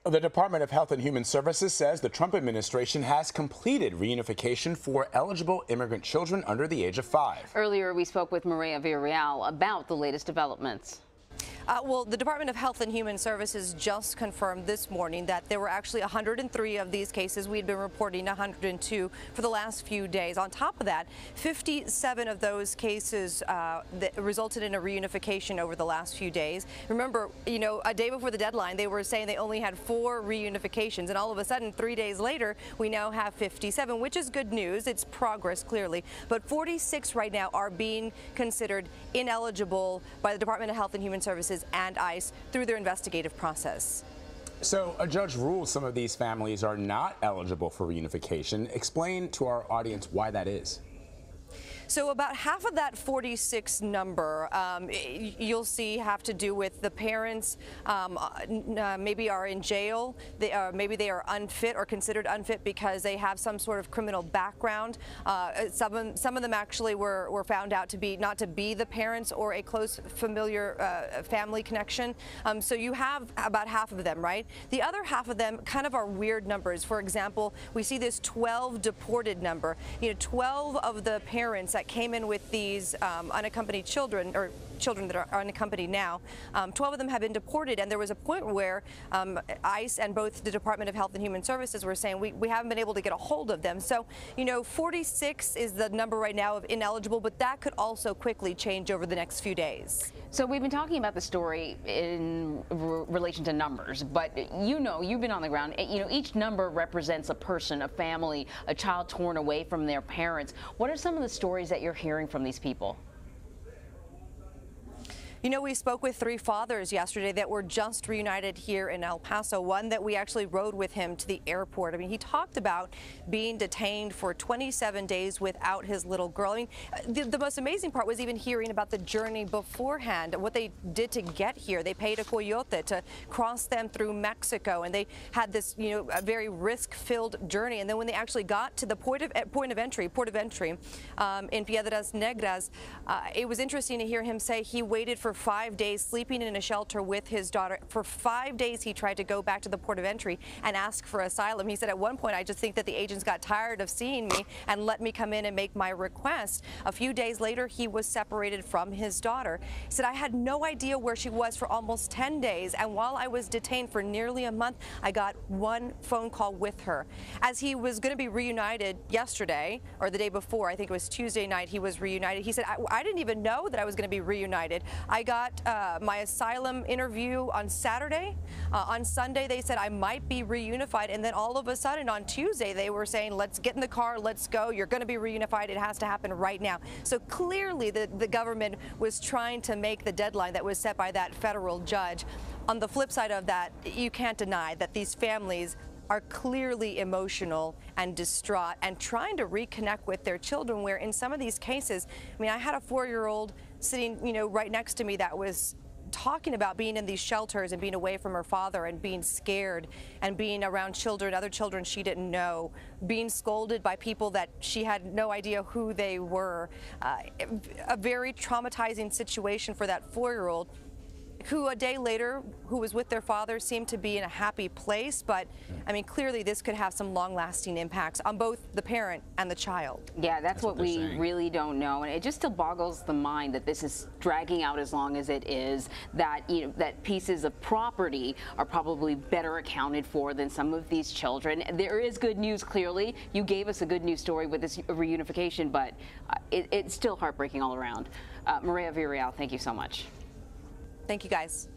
The Department of Health and Human Services says the Trump administration has completed reunification for eligible immigrant children under the age of 5. Earlier, we spoke with Mireya Villarreal about the latest developments. Well, the Department of Health and Human Services just confirmed this morning that there were actually 103 of these cases. We had been reporting 102 for the last few days. On top of that, 57 of those cases that resulted in a reunification over the last few days. Remember, you know, a day before the deadline, they were saying they only had 4 reunifications, and all of a sudden, 3 days later, we now have 57, which is good news. It's progress, clearly. But 46 right now are being considered ineligible by the Department of Health and Human Services and ICE through their investigative process. So a judge ruled some of these families are not eligible for reunification. Explain to our audience why that is. So about half of that 46 number, you'll see, have to do with the parents maybe are in jail, maybe they are unfit or considered unfit because they have some sort of criminal background. Some of them actually were found out to be not to be the parents or a close familiar family connection. So you have about half of them, right? The other half of them kind of are weird numbers. For example, we see this 12 deported number. You know, 12 of the parents that came in with these unaccompanied children, or children that are unaccompanied now, 12 of them have been deported, and there was a point where ICE and both the Department of Health and Human Services were saying we haven't been able to get a hold of them. So, you know, 46 is the number right now of ineligible, but that could also quickly change over the next few days. So we've been talking about the story in relation to numbers, but you know, you've been on the ground. You know, each number represents a person, a family, a child torn away from their parents. What are some of the stories that you're hearing from these people? You know, we spoke with 3 fathers yesterday that were just reunited here in El Paso, one that we actually rode with him to the airport. I mean, he talked about being detained for 27 days without his little girl. I mean, the most amazing part was even hearing about the journey beforehand, what they did to get here. They paid a coyote to cross them through Mexico, and they had this, you know, a very risk-filled journey. And then when they actually got to the port of entry in Piedras Negras, it was interesting to hear him say he waited for 5 days sleeping in a shelter with his daughter. For 5 days he tried to go back to the port of entry and ask for asylum. He said, at one point, I just think that the agents got tired of seeing me and let me come in and make my request. A few days later, he was separated from his daughter. He said, I had no idea where she was for almost 10 days, and while I was detained for nearly a month, I got one phone call with her. As he was going to be reunited yesterday, or the day before, I think it was Tuesday night, he was reunited. He said, I didn't even know that I was going to be reunited. I got my asylum interview on Saturday. On Sunday, they said I might be reunified, and then all of a sudden on Tuesday, they were saying, let's get in the car, let's go, you're going to be reunified, it has to happen right now. So clearly the government was trying to make the deadline that was set by that federal judge. On the flip side of that, you can't deny that these families are clearly emotional and distraught and trying to reconnect with their children, where in some of these cases, I mean, I had a 4-year-old sitting, you know, right next to me that was talking about being in these shelters and being away from her father and being scared and being around children, other children she didn't know, being scolded by people that she had no idea who they were. A very traumatizing situation for that 4-year-old, who a day later, who was with their father, seemed to be in a happy place. But I mean, clearly this could have some long-lasting impacts on both the parent and the child. Yeah, that's what we really don't know, and it just still boggles the mind that this is dragging out as long as it is. That, you know, that pieces of property are probably better accounted for than some of these children. There is good news. Clearly, you gave us a good news story with this reunification, but it's still heartbreaking all around. Mireya Villarreal, thank you so much. Thank you, guys.